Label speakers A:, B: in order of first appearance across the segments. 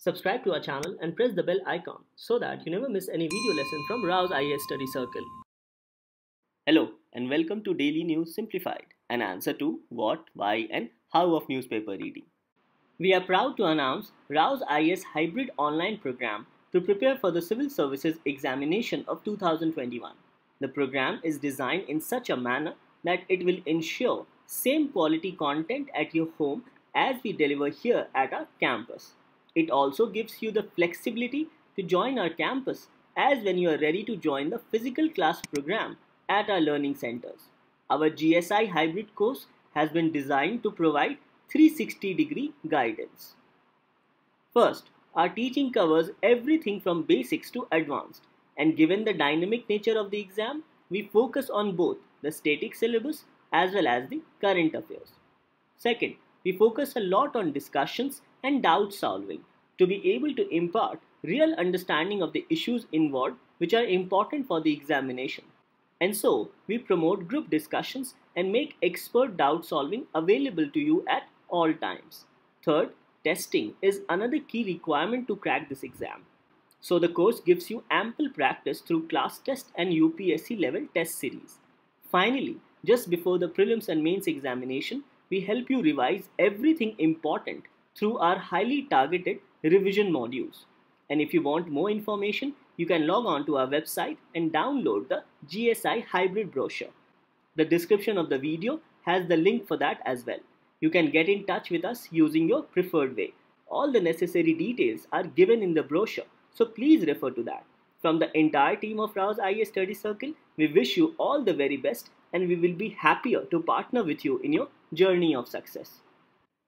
A: Subscribe to our channel and press the bell icon so that you never miss any video lesson from RAU'S IAS Study Circle. Hello and welcome to Daily News Simplified, an answer to what, why and how of newspaper reading. We are proud to announce RAU'S IAS Hybrid Online Program to prepare for the Civil Services Examination of 2021. The program is designed in such a manner that it will ensure same quality content at your home as we deliver here at our campus. It also gives you the flexibility to join our campus as when you are ready to join the physical class program at our learning centers. Our GSI hybrid course has been designed to provide 360-degree guidance. First, our teaching covers everything from basics to advanced, and given the dynamic nature of the exam, we focus on both the static syllabus as well as the current affairs. Second, we focus a lot on discussions and doubt solving to be able to impart real understanding of the issues involved which are important for the examination. And so, we promote group discussions and make expert doubt solving available to you at all times. Third, testing is another key requirement to crack this exam. So the course gives you ample practice through class test and UPSC level test series. Finally, just before the prelims and mains examination, we help you revise everything important through our highly targeted revision modules. And if you want more information, you can log on to our website and download the GSI hybrid brochure. The description of the video has the link for that as well. You can get in touch with us using your preferred way. All the necessary details are given in the brochure, so please refer to that. From the entire team of RAU'S IAS Study Circle, we wish you all the very best and we will be happier to partner with you in your journey of success.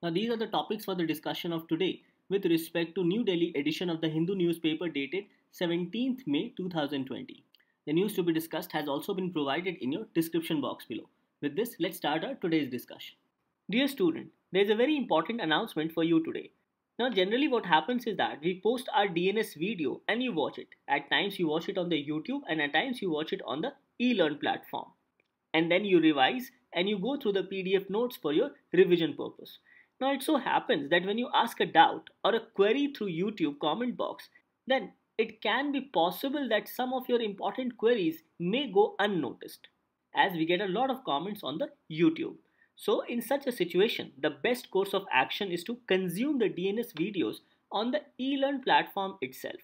A: Now these are the topics for the discussion of today with respect to New Delhi edition of the Hindu newspaper dated 17th May 2020. The news to be discussed has also been provided in your description box below. With this, let's start our today's discussion. Dear student, there is a very important announcement for you today. Now generally what happens is that we post our DNS video and you watch it. At times you watch it on the YouTube and at times you watch it on the ELEARN platform. And then you revise and you go through the PDF notes for your revision purpose. Now it so happens that when you ask a doubt or a query through YouTube comment box, then it can be possible that some of your important queries may go unnoticed, as we get a lot of comments on the YouTube. So in such a situation, the best course of action is to consume the DNS videos on the ELEARN platform itself.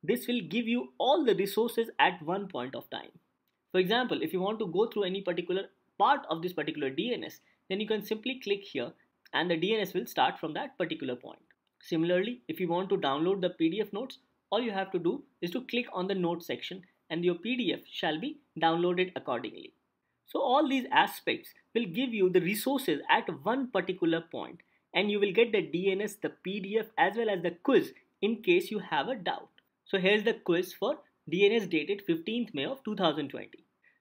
A: This will give you all the resources at one point of time. For example, if you want to go through any particular part of this particular DNS, then you can simply click here and the DNS will start from that particular point. Similarly, if you want to download the PDF notes, all you have to do is to click on the notes section and your PDF shall be downloaded accordingly. So all these aspects will give you the resources at one particular point and you will get the DNS, the PDF as well as the quiz in case you have a doubt. So here's the quiz for DNS dated 15th May of 2020.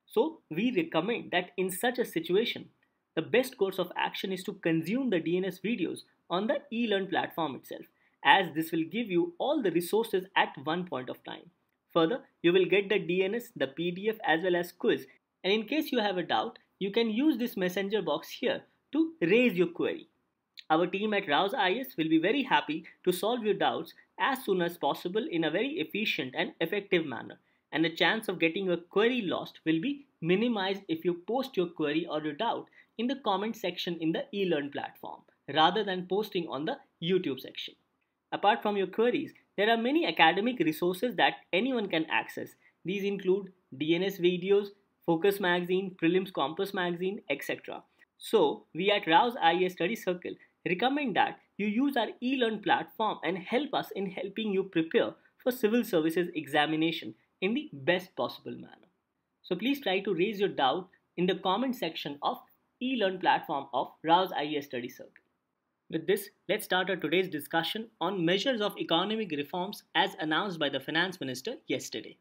A: So we recommend that in such a situation, the best course of action is to consume the DNS videos on the ELEARN platform itself, as this will give you all the resources at one point of time. Further, you will get the DNS, the PDF as well as quiz, and in case you have a doubt, you can use this messenger box here to raise your query. Our team at RAU'S IAS will be very happy to solve your doubts as soon as possible in a very efficient and effective manner, and the chance of getting your query lost will be minimized if you post your query or your doubt in the comment section in the ELEARN platform rather than posting on the YouTube section. Apart from your queries, there are many academic resources that anyone can access. These include DNS videos, Focus magazine, Prelims Compass magazine, etc. So, we at RAU'S IAS Study Circle recommend that you use our ELEARN platform and help us in helping you prepare for civil services examination in the best possible manner. So please try to raise your doubt in the comment section of ELEARN platform of RAU'S IAS Study Circle. With this, let's start our today's discussion on measures of economic reforms as announced by the Finance Minister yesterday.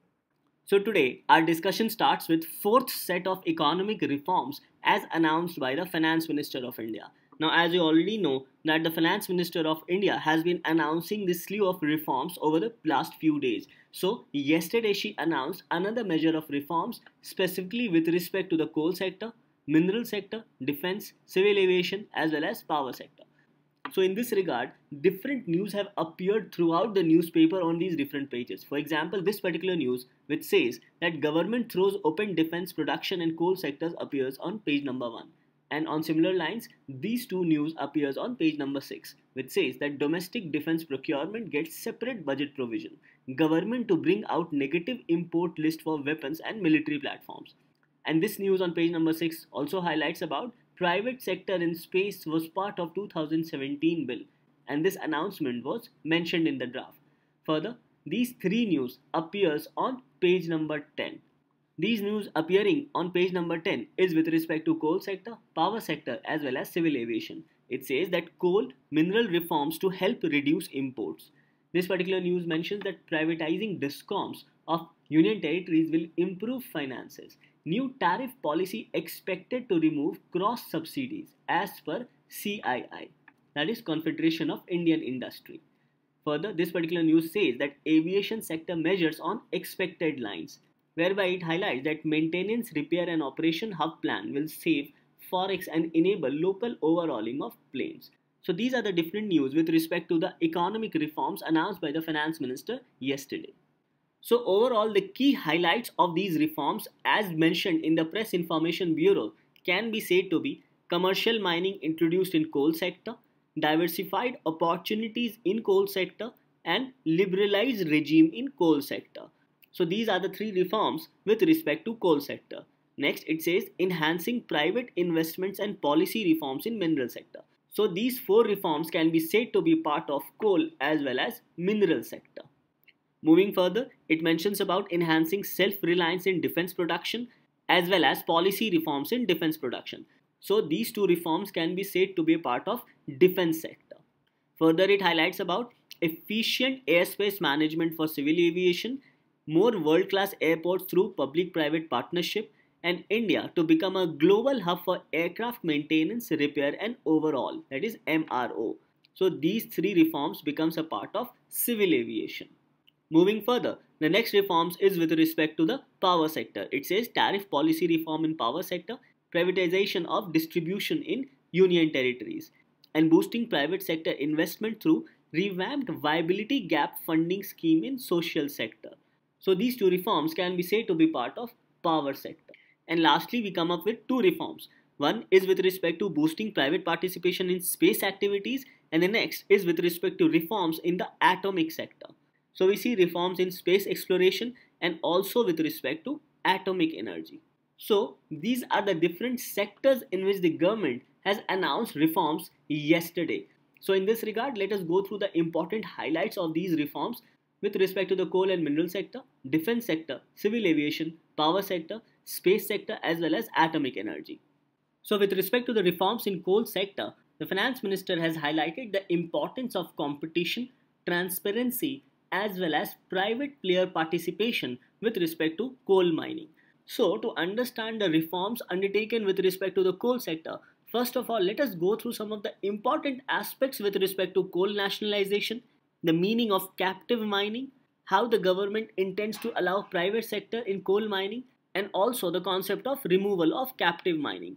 A: So today, our discussion starts with fourth set of economic reforms as announced by the Finance Minister of India. Now, as you already know, that the Finance Minister of India has been announcing this slew of reforms over the last few days. So, yesterday she announced another measure of reforms specifically with respect to the coal sector, mineral sector, defense, civil aviation as well as power sector. So in this regard, different news have appeared throughout the newspaper on these different pages. For example, this particular news which says that government throws open defense production and coal sectors appears on page number 1. And on similar lines, these two news appears on page number 6, which says that domestic defense procurement gets separate budget provision. Government to bring out negative import list for weapons and military platforms. And this news on page number 6 also highlights about private sector in space was part of 2017 bill, and this announcement was mentioned in the draft. Further, these three news appears on page number 10. These news appearing on page number 10 is with respect to coal sector, power sector as well as civil aviation. It says that coal mineral reforms to help reduce imports. This particular news mentions that privatizing discoms of union territories will improve finances. New tariff policy expected to remove cross subsidies as per CII, that is Confederation of Indian Industry. Further, this particular news says that aviation sector measures on expected lines, whereby it highlights that maintenance, repair and operation hub plan will save forex and enable local overhauling of planes. So these are the different news with respect to the economic reforms announced by the finance minister yesterday. So overall, the key highlights of these reforms as mentioned in the Press Information Bureau can be said to be commercial mining introduced in coal sector, diversified opportunities in coal sector and liberalized regime in coal sector. So these are the three reforms with respect to coal sector. Next, it says enhancing private investments and policy reforms in mineral sector. So these four reforms can be said to be part of coal as well as mineral sector. Moving further, it mentions about enhancing self-reliance in defense production as well as policy reforms in defense production. So these two reforms can be said to be a part of defense sector. Further, it highlights about efficient airspace management for civil aviation, more world-class airports through public-private partnership, and India to become a global hub for aircraft maintenance, repair and overhaul, that is MRO. So these three reforms becomes a part of civil aviation. Moving further, the next reforms is with respect to the power sector. It says tariff policy reform in power sector, privatization of distribution in union territories, and boosting private sector investment through revamped viability gap funding scheme in social sector. So these two reforms can be said to be part of power sector. And lastly, we come up with two reforms. One is with respect to boosting private participation in space activities, and the next is with respect to reforms in the atomic sector. So we see reforms in space exploration and also with respect to atomic energy. So these are the different sectors in which the government has announced reforms yesterday. So in this regard, let us go through the important highlights of these reforms with respect to the coal and mineral sector, defense sector, civil aviation, power sector, space sector as well as atomic energy. So with respect to the reforms in coal sector, the finance minister has highlighted the importance of competition, transparency as well as private player participation with respect to coal mining. So to understand the reforms undertaken with respect to the coal sector, first of all, let us go through some of the important aspects with respect to coal nationalization, the meaning of captive mining, how the government intends to allow private sector in coal mining, and also the concept of removal of captive mining.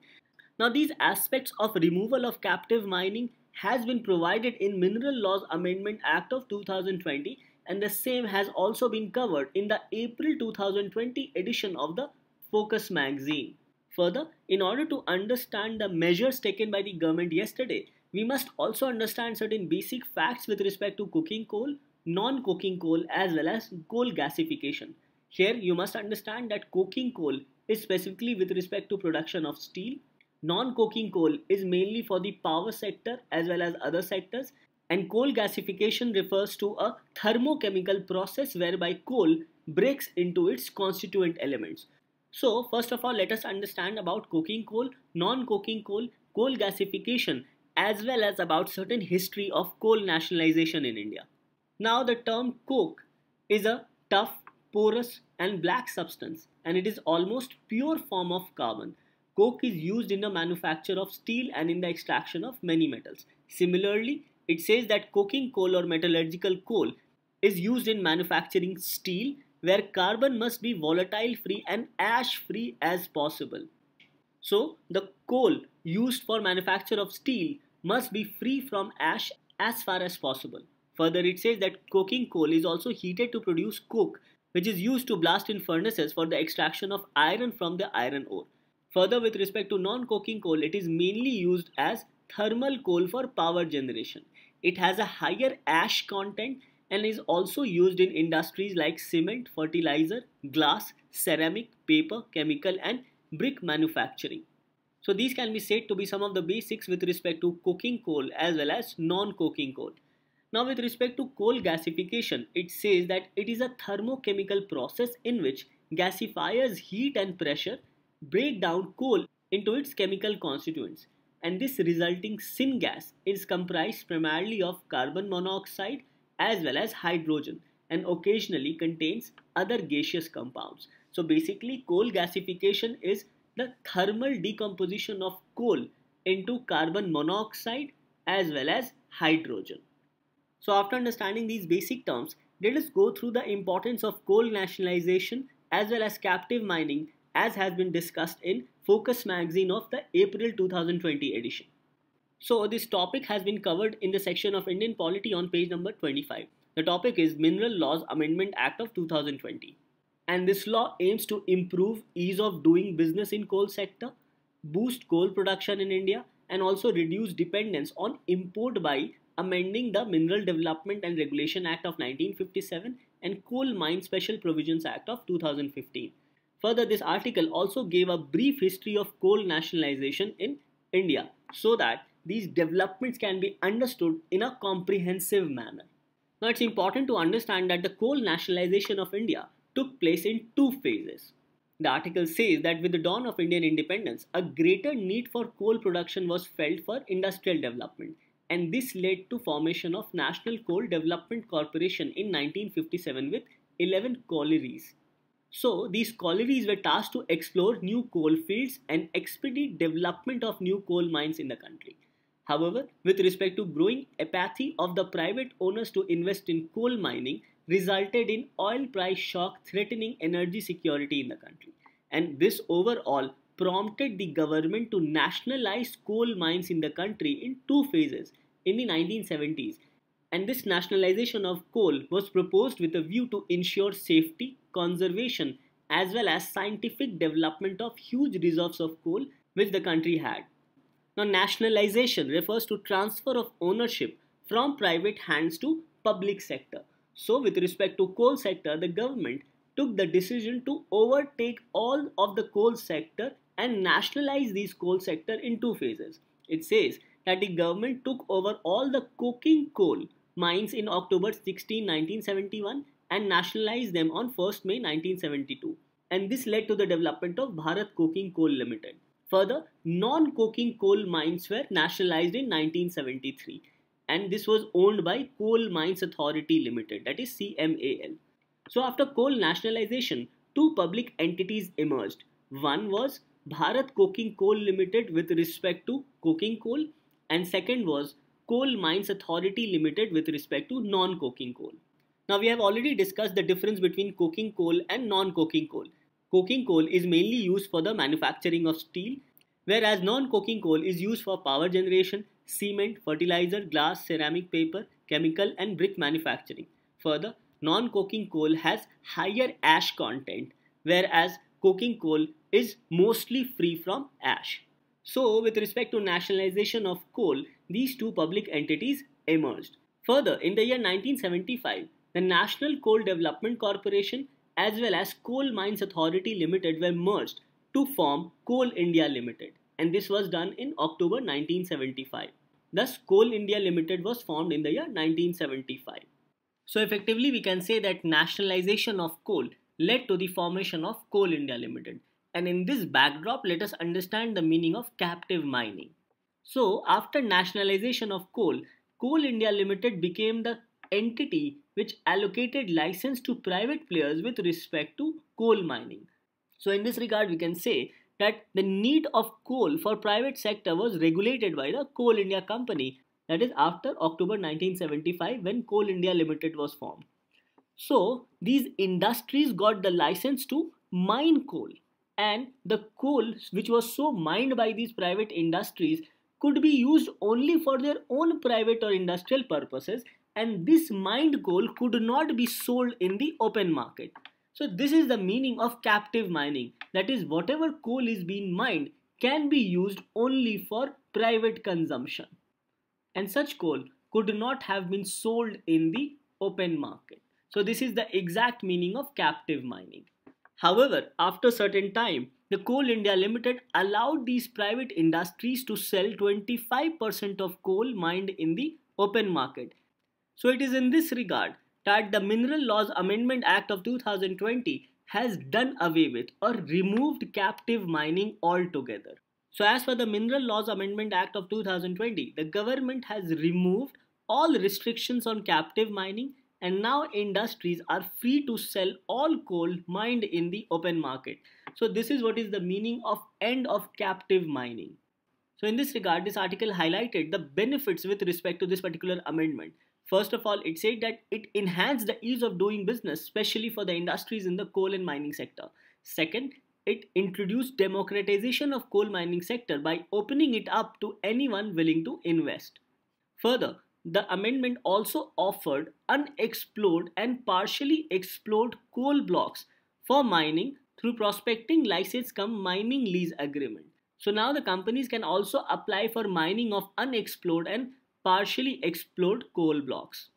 A: Now these aspects of removal of captive mining has been provided in Mineral Laws Amendment Act of 2020, and the same has also been covered in the April 2020 edition of the Focus magazine. Further, in order to understand the measures taken by the government yesterday, we must also understand certain basic facts with respect to coking coal, non-coking coal as well as coal gasification. Here you must understand that coking coal is specifically with respect to production of steel, non-coking coal is mainly for the power sector as well as other sectors, and coal gasification refers to a thermochemical process whereby coal breaks into its constituent elements. So first of all, let us understand about coking coal, non-coking coal, coal gasification as well as about certain history of coal nationalization in India. Now the term coke is a tough, porous and black substance, and it is almost pure form of carbon. Coke is used in the manufacture of steel and in the extraction of many metals. Similarly, it says that coking coal or metallurgical coal is used in manufacturing steel, where carbon must be volatile free and ash free as possible. So the coal used for manufacture of steel must be free from ash as far as possible. Further, it says that coking coal is also heated to produce coke, which is used to blast in furnaces for the extraction of iron from the iron ore. Further, with respect to non-coking coal, it is mainly used as thermal coal for power generation. It has a higher ash content and is also used in industries like cement, fertilizer, glass, ceramic, paper, chemical and brick manufacturing. So these can be said to be some of the basics with respect to coking coal as well as non-coking coal. Now with respect to coal gasification, it says that it is a thermochemical process in which gasifiers heat and pressure break down coal into its chemical constituents, and this resulting syngas is comprised primarily of carbon monoxide as well as hydrogen and occasionally contains other gaseous compounds. So basically coal gasification is the thermal decomposition of coal into carbon monoxide as well as hydrogen. So after understanding these basic terms, let us go through the importance of coal nationalization as well as captive mining as has been discussed in Focus magazine of the April 2020 edition. So this topic has been covered in the section of Indian Polity on page number 25. The topic is Mineral Laws Amendment Act of 2020. And this law aims to improve ease of doing business in coal sector, boost coal production in India and also reduce dependence on import by amending the Mineral Development and Regulation Act of 1957 and Coal Mine Special Provisions Act of 2015. Further, this article also gave a brief history of coal nationalization in India so that these developments can be understood in a comprehensive manner. Now, it's important to understand that the coal nationalization of India took place in two phases. The article says that with the dawn of Indian independence, a greater need for coal production was felt for industrial development, and this led to formation of National Coal Development Corporation in 1957 with 11 collieries. So these collieries were tasked to explore new coal fields and expedite development of new coal mines in the country. However, with respect to growing apathy of the private owners to invest in coal mining resulted in oil price shock threatening energy security in the country. And this overall prompted the government to nationalize coal mines in the country in two phases in the 1970s. And this nationalization of coal was proposed with a view to ensure safety, conservation as well as scientific development of huge reserves of coal which the country had. Now, nationalization refers to transfer of ownership from private hands to public sector. So, with respect to coal sector, the government took the decision to overtake all of the coal sector and nationalize these coal sector in two phases. It says that the government took over all the coking coal mines in October 16, 1971 and nationalized them on 1st May 1972. And this led to the development of Bharat Coking Coal Limited. Further, non-coking coal mines were nationalized in 1973 and this was owned by Coal Mines Authority Limited, that is CMAL. So after coal nationalization, two public entities emerged. One was Bharat Coking Coal Limited with respect to coking coal and second was Coal Mines Authority Limited with respect to non-coking coal. Now we have already discussed the difference between coking coal and non-coking coal. Coking coal is mainly used for the manufacturing of steel, whereas non-coking coal is used for power generation, cement, fertilizer, glass, ceramic, paper, chemical and brick manufacturing. Further, non-coking coal has higher ash content, whereas coking coal is mostly free from ash. So, with respect to nationalization of coal, these two public entities emerged. Further, in the year 1975, the National Coal Development Corporation as well as Coal Mines Authority Limited were merged to form Coal India Limited, and this was done in October 1975. Thus, Coal India Limited was formed in the year 1975. So effectively we can say that nationalization of coal led to the formation of Coal India Limited. And in this backdrop, let us understand the meaning of captive mining. So after nationalization of coal, Coal India Limited became the entity which allocated license to private players with respect to coal mining. So in this regard, we can say that the need of coal for private sector was regulated by the Coal India Company, that is after October 1975 when Coal India Limited was formed. So these industries got the license to mine coal, and the coal which was so mined by these private industries could be used only for their own private or industrial purposes, and this mined coal could not be sold in the open market. So this is the meaning of captive mining. That is, whatever coal is being mined can be used only for private consumption, and such coal could not have been sold in the open market. So this is the exact meaning of captive mining. However, after certain time, the Coal India Limited allowed these private industries to sell 25% of coal mined in the open market. So it is in this regard that the Mineral Laws Amendment Act of 2020 has done away with or removed captive mining altogether. So as per the Mineral Laws Amendment Act of 2020, the government has removed all restrictions on captive mining, and now industries are free to sell all coal mined in the open market. So this is what is the meaning of end of captive mining. So in this regard, this article highlighted the benefits with respect to this particular amendment. First of all, it said that it enhanced the ease of doing business, especially for the industries in the coal and mining sector. Second, it introduced democratization of coal mining sector by opening it up to anyone willing to invest. Further, the amendment also offered unexplored and partially explored coal blocks for mining through prospecting license cum mining lease agreement. So now the companies can also apply for mining of unexplored and partially explored coal blocks.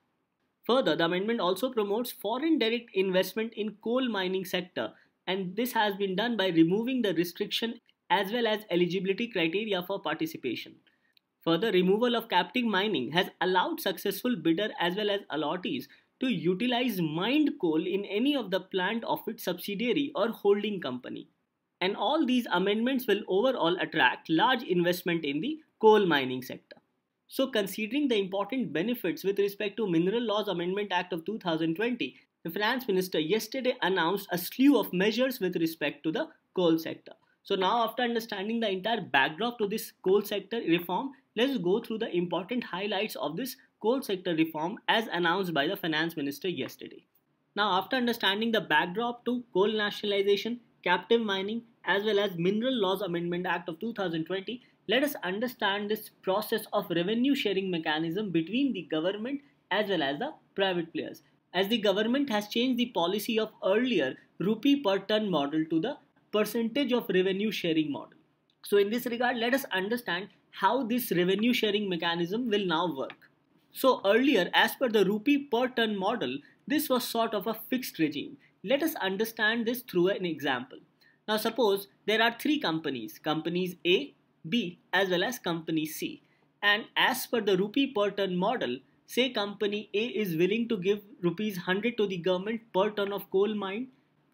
A: Further, the amendment also promotes foreign direct investment in coal mining sector, and this has been done by removing the restriction as well as eligibility criteria for participation. Further, removal of captive mining has allowed successful bidder as well as allottees to utilize mined coal in any of the plant of its subsidiary or holding company. And all these amendments will overall attract large investment in the coal mining sector. So considering the important benefits with respect to Mineral Laws Amendment Act of 2020, the Finance Minister yesterday announced a slew of measures with respect to the coal sector. So now, after understanding the entire backdrop to this coal sector reform, let's go through the important highlights of this coal sector reform as announced by the Finance Minister yesterday. Now, after understanding the backdrop to coal nationalization, captive mining as well as Mineral Laws Amendment Act of 2020, let us understand this process of revenue sharing mechanism between the government as well as the private players. As the government has changed the policy of earlier rupee per ton model to the percentage of revenue sharing model. So in this regard, let us understand how this revenue sharing mechanism will now work. So earlier, as per the rupee per ton model, this was sort of a fixed regime. Let us understand this through an example. Now suppose there are three companies, companies A, B as well as company C, and as per the rupee per ton model, say company A is willing to give rupees 100 to the government per ton of coal mined,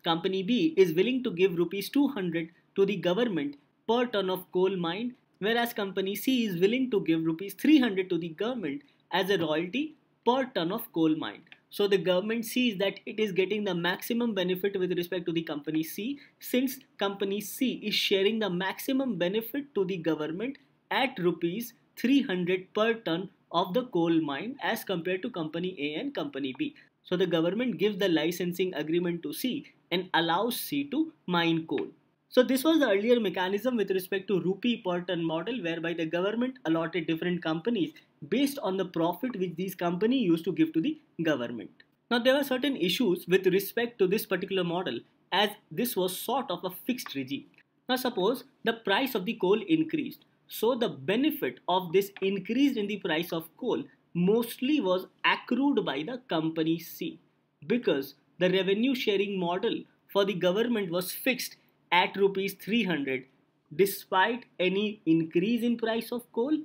A: company B is willing to give rupees 200 to the government per ton of coal mined, whereas company C is willing to give rupees 300 to the government as a royalty per ton of coal mined. So the government sees that it is getting the maximum benefit with respect to the company C, since company C is sharing the maximum benefit to the government at rupees 300 per ton of the coal mine as compared to company A and company B. So the government gives the licensing agreement to C and allows C to mine coal. So this was the earlier mechanism with respect to rupee per ton model, whereby the government allotted different companies based on the profit which these companies used to give to the government. Now there were certain issues with respect to this particular model, as this was sort of a fixed regime. Now suppose the price of the coal increased. So the benefit of this increase in the price of coal mostly was accrued by the company C, because the revenue sharing model for the government was fixed at rupees 300 despite any increase in price of coal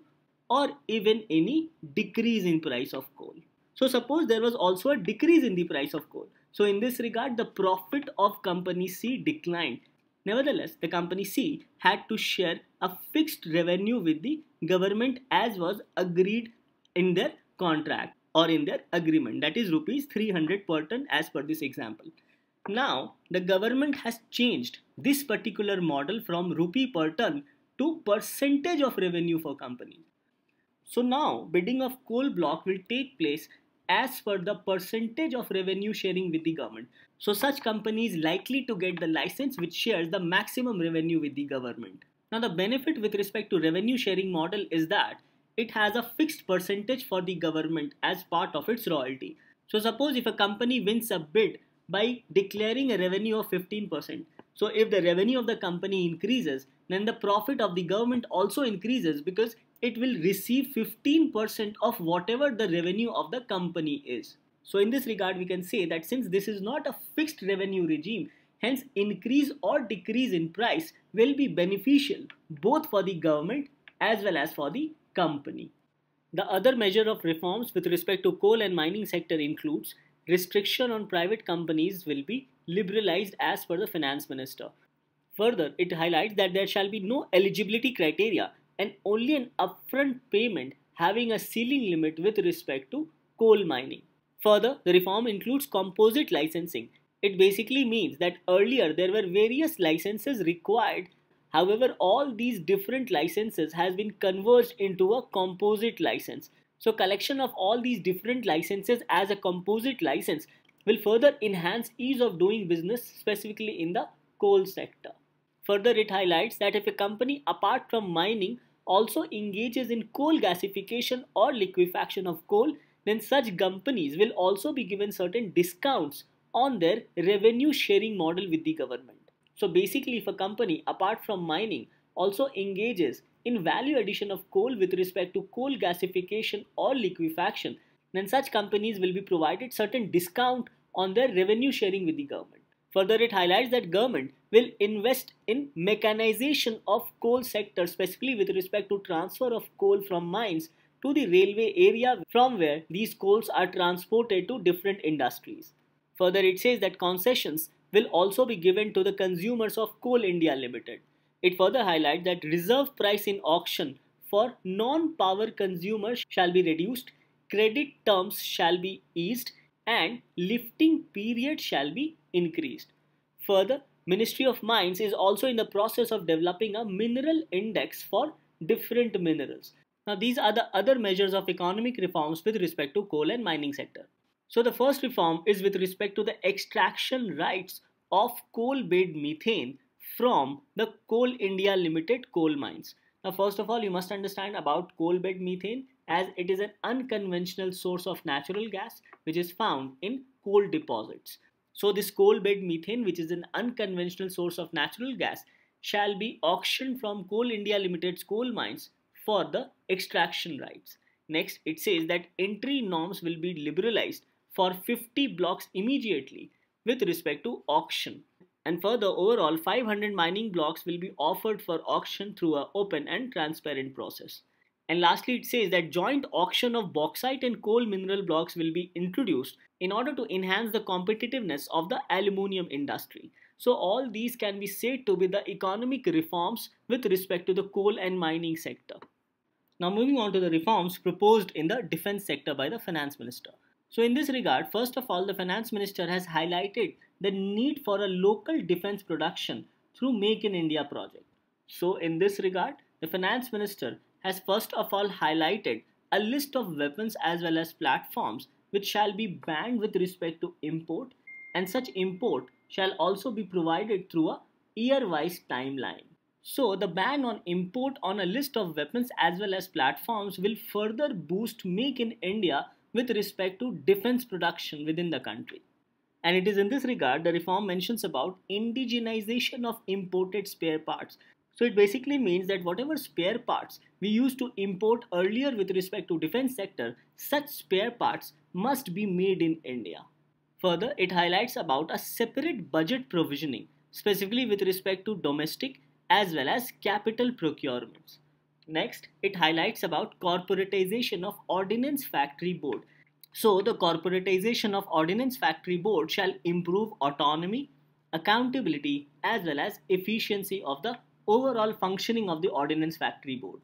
A: or even any decrease in price of coal. So suppose there was also a decrease in the price of coal. So in this regard, the profit of company C declined. Nevertheless, the company C had to share a fixed revenue with the government as was agreed in their contract or in their agreement, that is rupees 300 per ton as per this example. Now, the government has changed this particular model from rupee per ton to percentage of revenue for companies. So now, bidding of coal block will take place as per the percentage of revenue sharing with the government. So such companies likely to get the license which shares the maximum revenue with the government. Now the benefit with respect to revenue sharing model is that it has a fixed percentage for the government as part of its royalty. So suppose if a company wins a bid by declaring a revenue of 15%. So if the revenue of the company increases, then the profit of the government also increases because it will receive 15% of whatever the revenue of the company is. So in this regard, we can say that since this is not a fixed revenue regime, hence increase or decrease in price will be beneficial both for the government as well as for the company. The other measure of reforms with respect to coal and mining sector includes restriction on private companies will be liberalized as per the finance minister. Further, it highlights that there shall be no eligibility criteria and only an upfront payment having a ceiling limit with respect to coal mining. Further, the reform includes composite licensing. It basically means that earlier there were various licenses required. However, all these different licenses has been converged into a composite license. So collection of all these different licenses as a composite license will further enhance ease of doing business specifically in the coal sector. Further, it highlights that if a company apart from mining also engages in coal gasification or liquefaction of coal, then such companies will also be given certain discounts on their revenue sharing model with the government. So basically, if a company apart from mining also engages in value addition of coal with respect to coal gasification or liquefaction, then such companies will be provided certain discount on their revenue sharing with the government. Further, it highlights that government will invest in mechanization of coal sector, specifically with respect to transfer of coal from mines to the railway area from where these coals are transported to different industries. Further, it says that concessions will also be given to the consumers of Coal India Limited. It further highlights that reserve price in auction for non-power consumers shall be reduced, credit terms shall be eased, and lifting period shall be increased. Further, Ministry of Mines is also in the process of developing a mineral index for different minerals. Now, these are the other measures of economic reforms with respect to coal and mining sector. So the first reform is with respect to the extraction rights of coal-based methane from the Coal India Limited coal mines. Now first of all, you must understand about coal-based methane as it is an unconventional source of natural gas which is found in coal deposits. So this coal-based methane, which is an unconventional source of natural gas, shall be auctioned from Coal India Limited's coal mines for the extraction rights. Next, it says that entry norms will be liberalized for 50 blocks immediately with respect to auction. And further, overall 500 mining blocks will be offered for auction through an open and transparent process. And lastly, it says that joint auction of bauxite and coal mineral blocks will be introduced in order to enhance the competitiveness of the aluminium industry. So all these can be said to be the economic reforms with respect to the coal and mining sector. Now moving on to the reforms proposed in the defense sector by the finance minister. So in this regard, first of all, the finance minister has highlighted the need for a local defense production through Make in India project. So in this regard, the finance minister has first of all highlighted a list of weapons as well as platforms which shall be banned with respect to import, and such import shall also be provided through a year-wise timeline. So the ban on import on a list of weapons as well as platforms will further boost Make in India with respect to defense production within the country. And it is in this regard the reform mentions about indigenization of imported spare parts. So it basically means that whatever spare parts we used to import earlier with respect to defense sector, such spare parts must be made in India. Further, it highlights about a separate budget provisioning, specifically with respect to domestic as well as capital procurements. Next, it highlights about corporatization of Ordnance Factory Board. So, the corporatization of Ordnance Factory Board shall improve autonomy, accountability as well as efficiency of the overall functioning of the Ordnance Factory Board.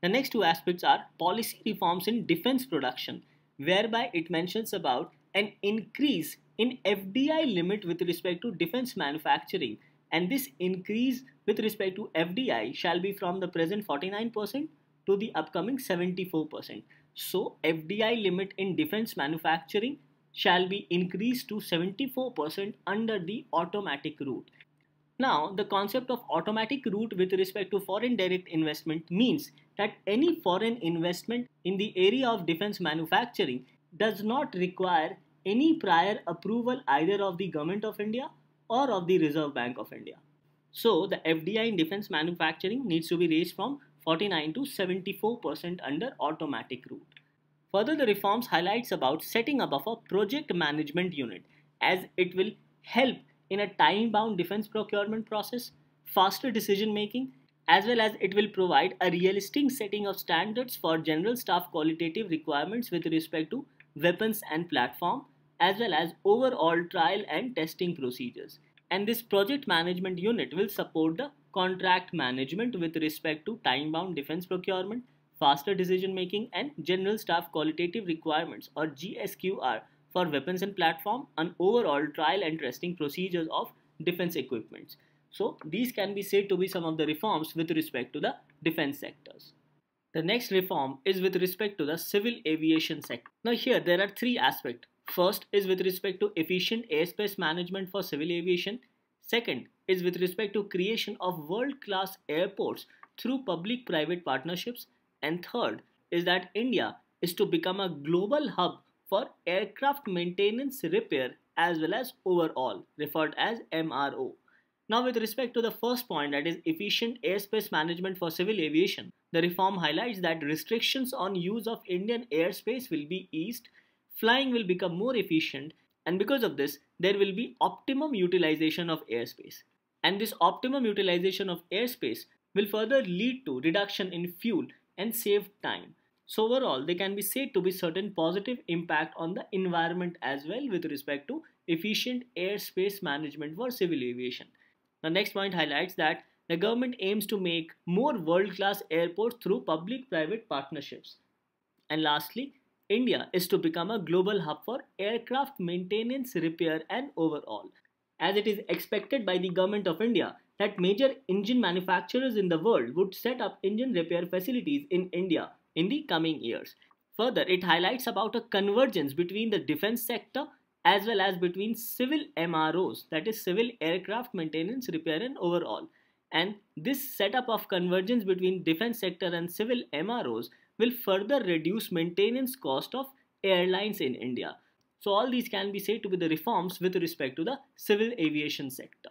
A: The next two aspects are policy reforms in defense production, whereby it mentions about an increase in FDI limit with respect to defense manufacturing, and this increase with respect to FDI shall be from the present 49% to the upcoming 74%. So FDI limit in defense manufacturing shall be increased to 74% under the automatic route. Now, the concept of automatic route with respect to foreign direct investment means that any foreign investment in the area of defense manufacturing does not require any prior approval either of the Government of India or of the Reserve Bank of India. So, the FDI in defense manufacturing needs to be raised from 49 to 74% under automatic route. Further, the reforms highlights about setting up of a project management unit as it will help in a time-bound defense procurement process, faster decision making, as well as it will provide a realistic setting of standards for general staff qualitative requirements with respect to weapons and platform, as well as overall trial and testing procedures. And this project management unit will support the contract management with respect to time-bound defense procurement, faster decision making, and general staff qualitative requirements or GSQR for weapons and platform, and overall trial and testing procedures of defense equipments. So these can be said to be some of the reforms with respect to the defense sectors. The next reform is with respect to the civil aviation sector. Now here there are three aspects. First is with respect to efficient airspace management for civil aviation. Second is with respect to creation of world-class airports through public-private partnerships. And third is that India is to become a global hub for aircraft maintenance, repair, as well as overhaul, referred as MRO. Now, with respect to the first point, that is efficient airspace management for civil aviation, the reform highlights that restrictions on use of Indian airspace will be eased, flying will become more efficient, and because of this, there will be optimum utilization of airspace. And this optimum utilization of airspace will further lead to reduction in fuel and save time. So overall, they can be said to be certain positive impact on the environment as well with respect to efficient airspace management for civil aviation. The next point highlights that the government aims to make more world-class airports through public-private partnerships. And lastly, India is to become a global hub for aircraft maintenance, repair and overhaul, as it is expected by the Government of India that major engine manufacturers in the world would set up engine repair facilities in India in the coming years. Further, it highlights about a convergence between the defense sector as well as between civil MROs, that is civil aircraft maintenance, repair and overhaul. And this setup of convergence between defense sector and civil MROs will further reduce maintenance cost of airlines in India. So all these can be said to be the reforms with respect to the civil aviation sector.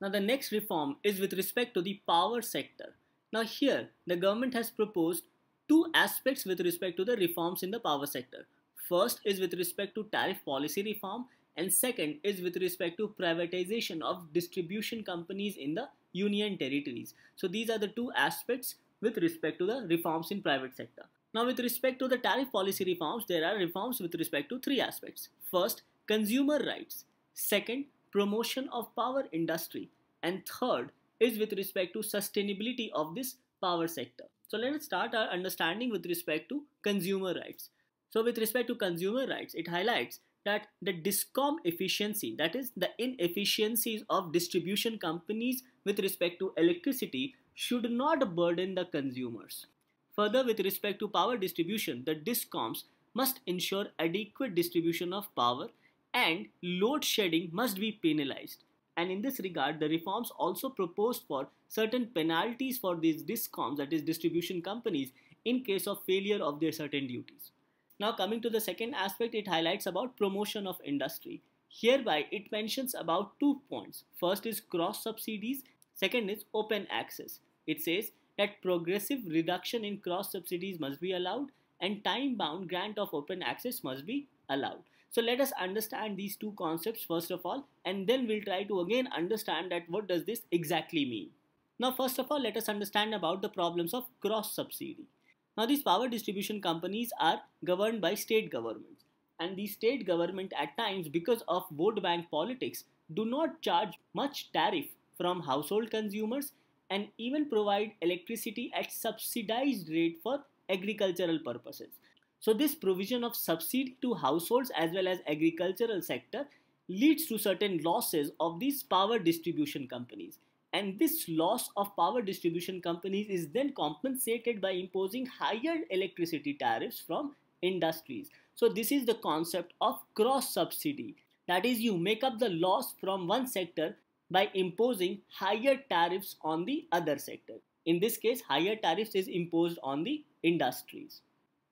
A: Now the next reform is with respect to the power sector. Now here the government has proposed two aspects with respect to the reforms in the power sector. First is with respect to tariff policy reform, and second is with respect to privatization of distribution companies in the union territories. So these are the two aspects with respect to the reforms in private sector. Now with respect to the tariff policy reforms, there are reforms with respect to three aspects. First, consumer rights. Second, promotion of power industry. And third is with respect to sustainability of this power sector. So let us start our understanding with respect to consumer rights. So with respect to consumer rights, it highlights that the DISCOM efficiency, that is the inefficiencies of distribution companies with respect to electricity, should not burden the consumers. Further, with respect to power distribution, the DISCOMs must ensure adequate distribution of power and load shedding must be penalized. And in this regard, the reforms also proposed for certain penalties for these DISCOMs, that is distribution companies, in case of failure of their certain duties. Now coming to the second aspect, it highlights about promotion of industry. Hereby, it mentions about 2 points. First is cross subsidies, second is open access. It says that progressive reduction in cross subsidies must be allowed and time-bound grant of open access must be allowed. So let us understand these two concepts first of all, and then we'll try to again understand that what does this exactly mean. Now first of all, let us understand about the problems of cross subsidy. Now these power distribution companies are governed by state governments, and the state government at times, because of vote bank politics, do not charge much tariff from household consumers and even provide electricity at subsidized rate for agricultural purposes. So this provision of subsidy to households as well as agricultural sector leads to certain losses of these power distribution companies. And this loss of power distribution companies is then compensated by imposing higher electricity tariffs from industries. So this is the concept of cross subsidy. That is, you make up the loss from one sector by imposing higher tariffs on the other sector. In this case, higher tariffs is imposed on the industries.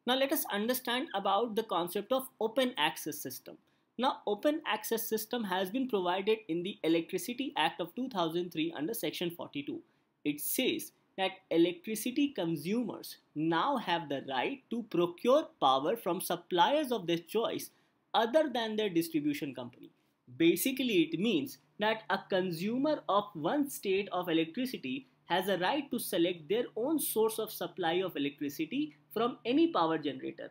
A: Now let us understand about the concept of open access system. Now open access system has been provided in the Electricity Act of 2003 under section 42. It says that electricity consumers now have the right to procure power from suppliers of their choice other than their distribution company. Basically, it means that a consumer of one state of electricity has a right to select their own source of supply of electricity from any power generator,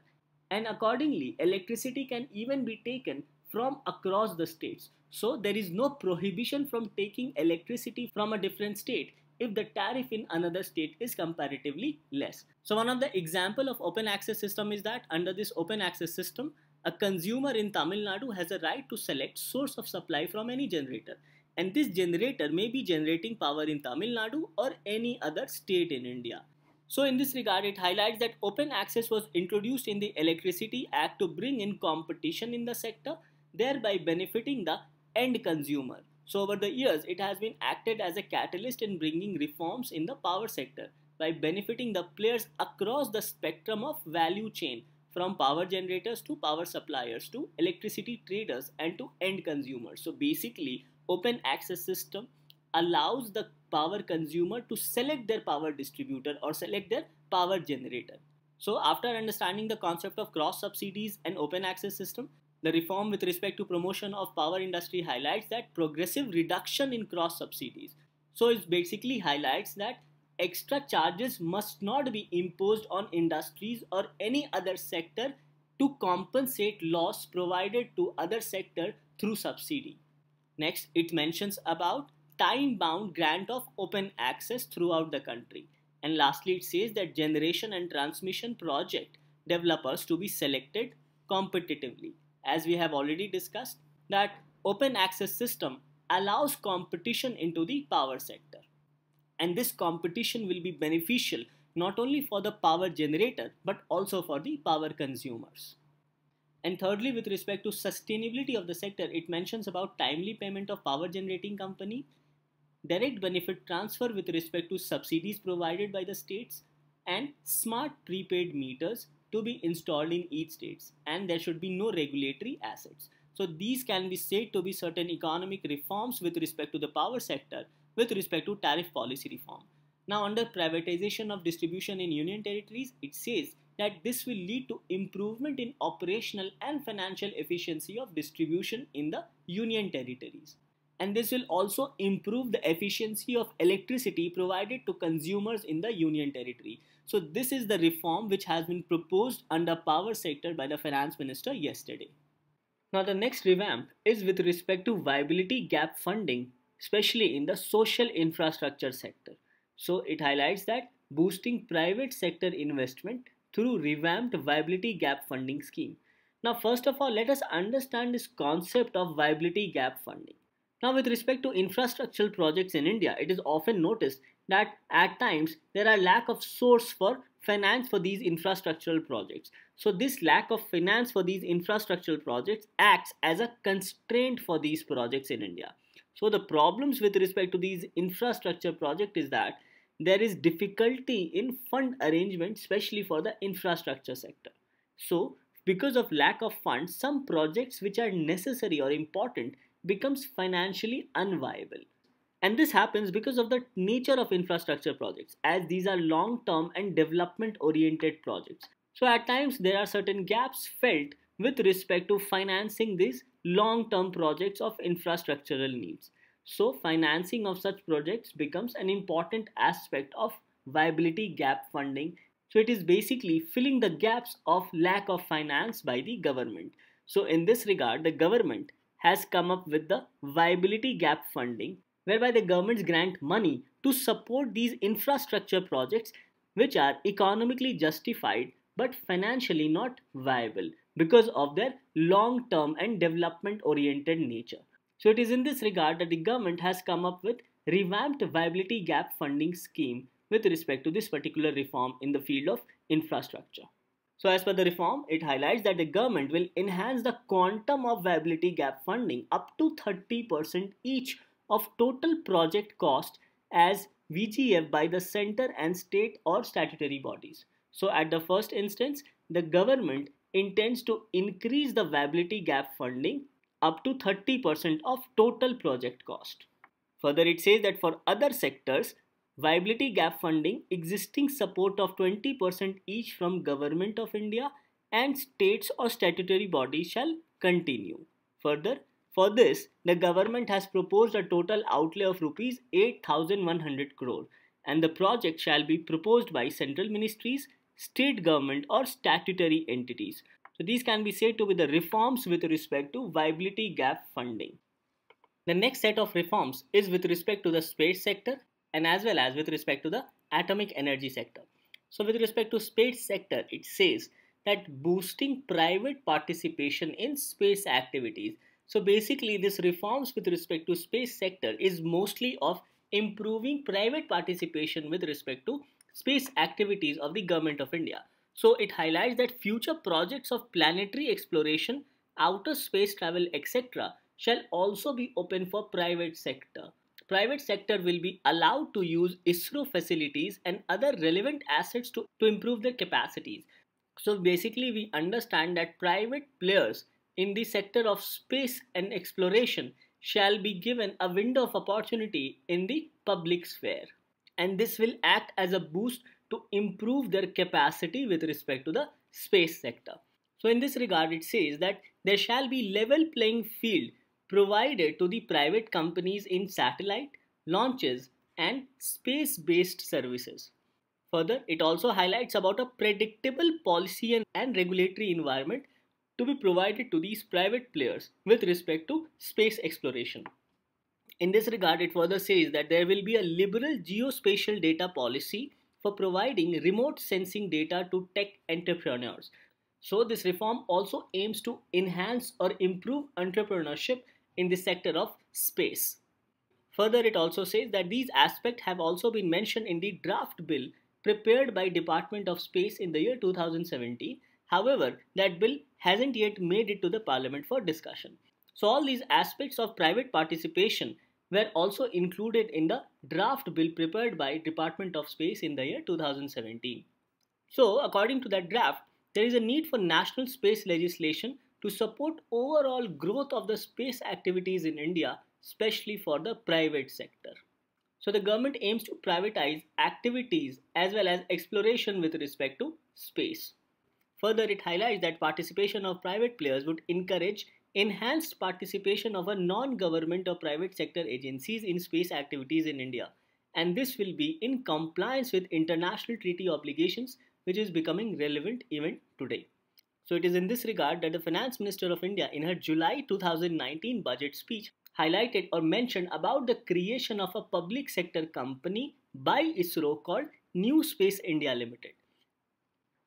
A: and accordingly electricity can even be taken from across the states. So there is no prohibition from taking electricity from a different state if the tariff in another state is comparatively less. So one of the example of open access system is that under this open access system, a consumer in Tamil Nadu has a right to select source of supply from any generator, and this generator may be generating power in Tamil Nadu or any other state in India. So in this regard, it highlights that open access was introduced in the Electricity Act to bring in competition in the sector, thereby benefiting the end consumer. So over the years, it has been acted as a catalyst in bringing reforms in the power sector by benefiting the players across the spectrum of value chain, from power generators to power suppliers to electricity traders and to end consumers. So basically, open access system allows the power consumer to select their power distributor or select their power generator. So after understanding the concept of cross subsidies and open access system, the reform with respect to promotion of power industry highlights that progressive reduction in cross subsidies. So it basically highlights that extra charges must not be imposed on industries or any other sector to compensate loss provided to other sector through subsidy. Next, it mentions about time-bound grant of open access throughout the country. And lastly, it says that generation and transmission project developers to be selected competitively. As we have already discussed, that open access system allows competition into the power sector. And this competition will be beneficial not only for the power generator but also for the power consumers. And thirdly, with respect to sustainability of the sector, it mentions about timely payment of power generating company, direct benefit transfer with respect to subsidies provided by the states, and smart prepaid meters to be installed in each states, and there should be no regulatory assets. So these can be said to be certain economic reforms with respect to the power sector with respect to tariff policy reform. Now under privatization of distribution in union territories, it says that this will lead to improvement in operational and financial efficiency of distribution in the union territories. And this will also improve the efficiency of electricity provided to consumers in the union territory. So this is the reform which has been proposed under power sector by the finance minister yesterday. Now the next revamp is with respect to viability gap funding, especially in the social infrastructure sector. So it highlights that boosting private sector investment through revamped viability gap funding scheme. Now first of all, let us understand this concept of viability gap funding. Now with respect to infrastructural projects in India, it is often noticed that at times there are lack of source for finance for these infrastructural projects. So this lack of finance for these infrastructural projects acts as a constraint for these projects in India. So the problems with respect to these infrastructure projects is that there is difficulty in fund arrangement, especially for the infrastructure sector. So because of lack of funds, some projects which are necessary or important becomes financially unviable. And this happens because of the nature of infrastructure projects, as these are long-term and development-oriented projects. So at times there are certain gaps felt with respect to financing these long-term projects of infrastructural needs. So financing of such projects becomes an important aspect of viability gap funding. So it is basically filling the gaps of lack of finance by the government. So in this regard, the government has come up with the viability gap funding, whereby the governments grant money to support these infrastructure projects which are economically justified but financially not viable because of their long-term and development-oriented nature. So it is in this regard that the government has come up with revamped viability gap funding scheme with respect to this particular reform in the field of infrastructure. So as per the reform, it highlights that the government will enhance the quantum of viability gap funding up to 30% each of total project cost as VGF by the center and state or statutory bodies. So at the first instance, the government intends to increase the viability gap funding up to 30% of total project cost. Further, it says that for other sectors, viability gap funding existing support of 20% each from Government of India and states or statutory bodies shall continue. Further, for this, the government has proposed a total outlay of rupees 8,100 crore and the project shall be proposed by central ministries, state government or statutory entities. So these can be said to be the reforms with respect to viability gap funding. The next set of reforms is with respect to the space sector and as well as with respect to the atomic energy sector. So with respect to space sector, it says that boosting private participation in space activities. So basically this reforms with respect to space sector is mostly of improving private participation with respect to space activities of the Government of India. So it highlights that future projects of planetary exploration, outer space travel, etc. shall also be open for private sector. Private sector will be allowed to use ISRO facilities and other relevant assets to improve their capacities. So basically we understand that private players in the sector of space and exploration shall be given a window of opportunity in the public sphere. And this will act as a boost to improve their capacity with respect to the space sector. So in this regard, it says that there shall be level playing field provided to the private companies in satellite, launches and space-based services. Further, it also highlights about a predictable policy and regulatory environment to be provided to these private players with respect to space exploration. In this regard, it further says that there will be a liberal geospatial data policy for providing remote sensing data to tech entrepreneurs. So this reform also aims to enhance or improve entrepreneurship in the sector of space. Further, it also says that these aspects have also been mentioned in the draft bill prepared by Department of Space in the year 2017. However, that bill hasn't yet made it to the Parliament for discussion. So all these aspects of private participation were also included in the draft bill prepared by Department of Space in the year 2017. So according to that draft, there is a need for national space legislation to support overall growth of the space activities in India, especially for the private sector. So the government aims to privatize activities as well as exploration with respect to space. Further, it highlights that participation of private players would encourage enhanced participation of a non-government or private sector agencies in space activities in India, and this will be in compliance with international treaty obligations which is becoming relevant even today. So it is in this regard that the Finance Minister of India in her July 2019 budget speech highlighted or mentioned about the creation of a public sector company by ISRO called New Space India Limited.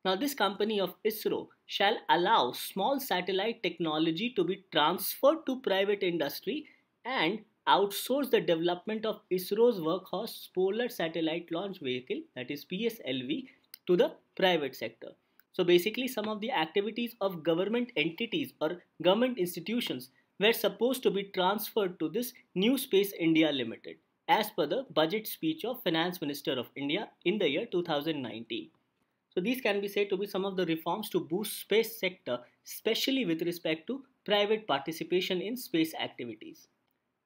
A: Now this company of ISRO shall allow small satellite technology to be transferred to private industry and outsource the development of ISRO's workhorse Polar Satellite Launch Vehicle, that is PSLV, to the private sector. So basically some of the activities of government entities or government institutions were supposed to be transferred to this New Space India Limited as per the budget speech of Finance Minister of India in the year 2019. So these can be said to be some of the reforms to boost space sector, especially with respect to private participation in space activities.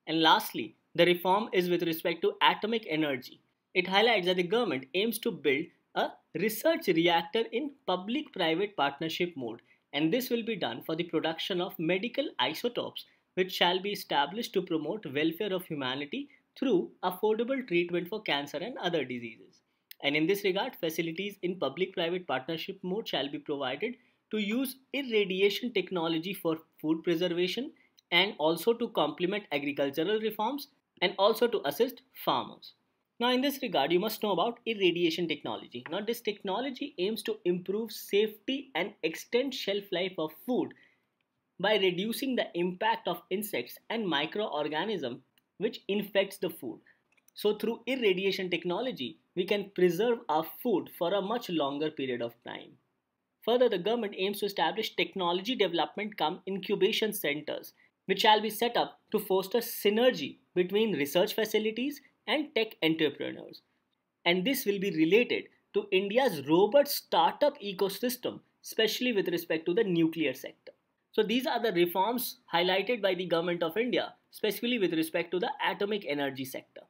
A: And lastly, the reform is with respect to atomic energy. It highlights that the government aims to build a research reactor in public-private partnership mode, and this will be done for the production of medical isotopes which shall be established to promote welfare of humanity through affordable treatment for cancer and other diseases. And in this regard, facilities in public-private partnership mode shall be provided to use irradiation technology for food preservation and also to complement agricultural reforms and also to assist farmers. Now in this regard, you must know about irradiation technology. Now this technology aims to improve safety and extend shelf life of food by reducing the impact of insects and microorganisms which infects the food. So through irradiation technology, we can preserve our food for a much longer period of time. Further, the government aims to establish technology development cum incubation centers which shall be set up to foster synergy between research facilities and tech entrepreneurs. And this will be related to India's robust startup ecosystem, especially with respect to the nuclear sector. So these are the reforms highlighted by the Government of India, specifically with respect to the atomic energy sector.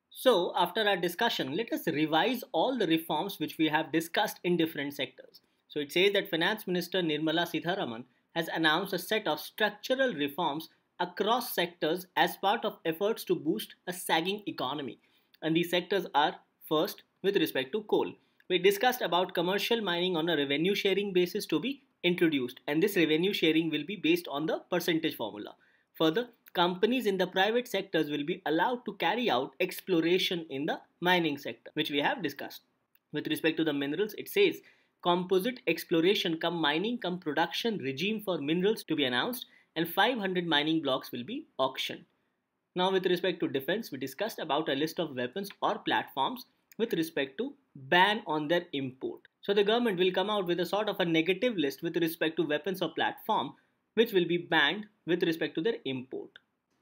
A: So after our discussion, let us revise all the reforms which we have discussed in different sectors. So it says that Finance Minister Nirmala Sitharaman has announced a set of structural reforms across sectors as part of efforts to boost a sagging economy. And these sectors are: first, with respect to coal. We discussed about commercial mining on a revenue sharing basis to be introduced, and this revenue sharing will be based on the percentage formula. Further, companies in the private sectors will be allowed to carry out exploration in the mining sector, which we have discussed. With respect to the minerals, it says composite exploration cum mining cum production regime for minerals to be announced, and 500 mining blocks will be auctioned. Now with respect to defense, we discussed about a list of weapons or platforms with respect to ban on their import. So the government will come out with a sort of a negative list with respect to weapons or platform which will be banned with respect to their import.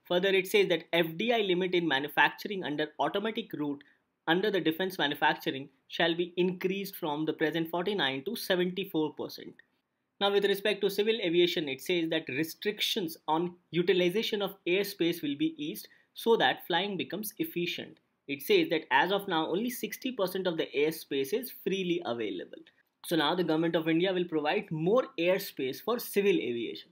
A: Further, it says that FDI limit in manufacturing under automatic route under the defense manufacturing shall be increased from the present 49 to 74%. Now with respect to civil aviation, it says that restrictions on utilization of airspace will be eased so that flying becomes efficient. It says that as of now only 60% of the airspace is freely available. So now the Government of India will provide more airspace for civil aviation.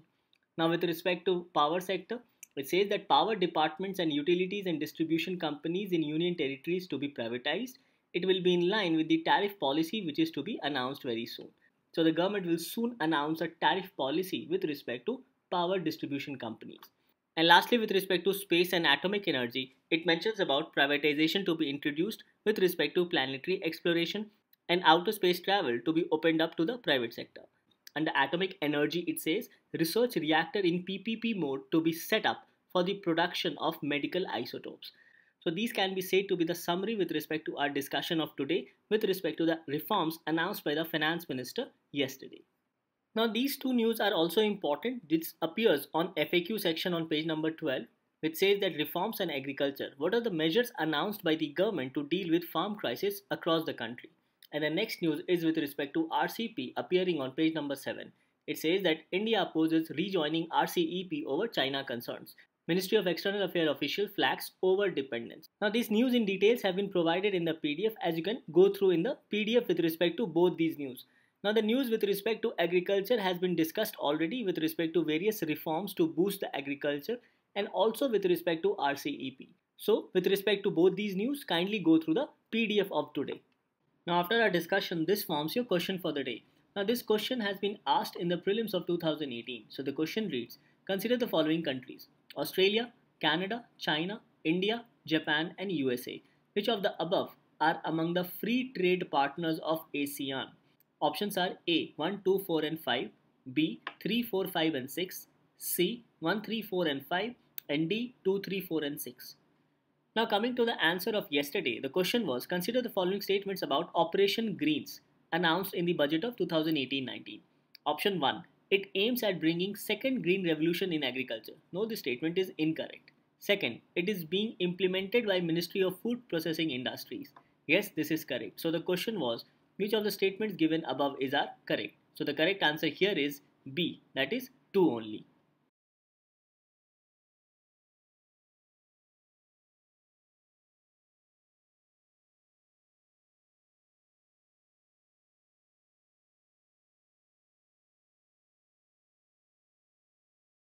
A: Now with respect to power sector, it says that power departments and utilities and distribution companies in union territories to be privatized. It will be in line with the tariff policy which is to be announced very soon. So the government will soon announce a tariff policy with respect to power distribution companies. And lastly, with respect to space and atomic energy, it mentions about privatization to be introduced with respect to planetary exploration and outer space travel to be opened up to the private sector. Under atomic energy, it says research reactor in PPP mode to be set up for the production of medical isotopes. So these can be said to be the summary with respect to our discussion of today with respect to the reforms announced by the finance minister yesterday. Now these two news are also important. This appears on FAQ section on page number 12, which says that reforms in agriculture. What are the measures announced by the government to deal with farm crisis across the country? And the next news is with respect to RCEP appearing on page number 7. It says that India opposes rejoining RCEP over China concerns. Ministry of External Affairs official flags over dependence. Now these news in details have been provided in the PDF, as you can go through in the PDF with respect to both these news. Now the news with respect to agriculture has been discussed already with respect to various reforms to boost the agriculture and also with respect to RCEP. So with respect to both these news, kindly go through the PDF of today. Now after our discussion, this forms your question for the day. Now this question has been asked in the prelims of 2018. So the question reads, consider the following countries: Australia, Canada, China, India, Japan and USA. Which of the above are among the free trade partners of ASEAN? Options are A 1, 2, 4 and 5, B 3, 4, 5 and 6, C 1, 3, 4 and 5 and D 2, 3, 4 and 6. Now coming to the answer of yesterday, the question was, consider the following statements about Operation Greens announced in the budget of 2018-19. Option 1. It aims at bringing second green revolution in agriculture. No, this statement is incorrect. Second, it is being implemented by Ministry of Food Processing Industries. Yes, this is correct. So the question was, which of the statements given above are correct? So the correct answer here is B, that is 2 only.